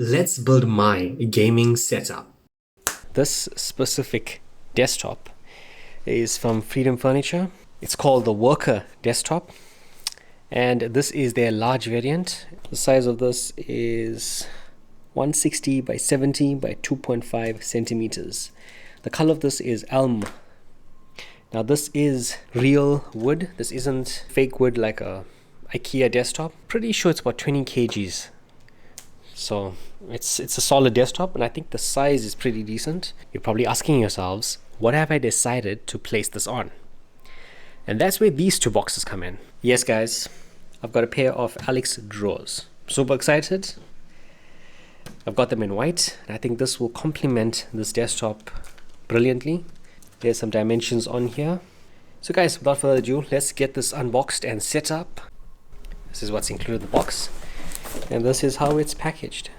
let's build my gaming setup. This specific desktop is from Freedom Furniture. It's called the Worker Desktop, and this is their large variant. The size of this is 160 by 70 by 2.5 centimeters. The color of this is elm. Now this is real wood. This isn't fake wood like a IKEA desktop. Pretty sure it's about 20 kgs. So it's a solid desktop, and I think the size is pretty decent. You're probably asking yourselves, what have I decided to place this on? And that's where these two boxes come in. Yes guys, I've got a pair of Alex drawers. Super excited. I've got them in white, and I think this will complement this desktop brilliantly. There's some dimensions on here. So guys, without further ado, let's get this unboxed and set up. This is what's included in the box, and this is how it's packaged.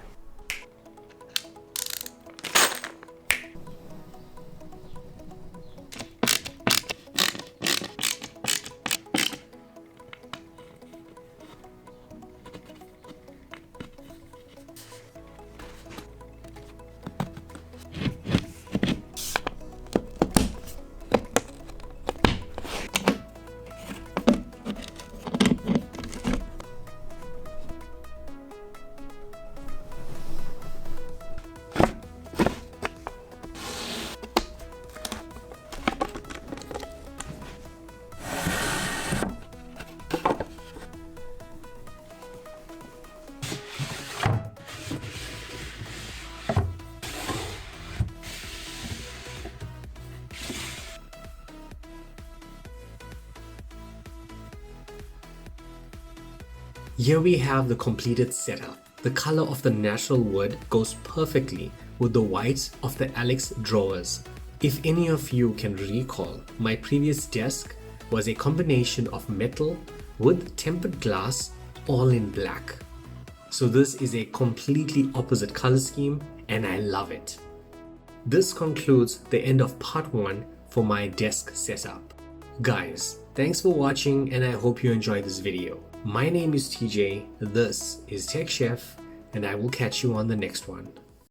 Here we have the completed setup. The color of the natural wood goes perfectly with the white of the Alex drawers. If any of you can recall, my previous desk was a combination of metal with tempered glass, all in black. So this is a completely opposite color scheme, and I love it. This concludes the end of part 1 for my desk setup. Guys, thanks for watching, and I hope you enjoyed this video. My name is TJ, this is Tech Chef, and I will catch you on the next one.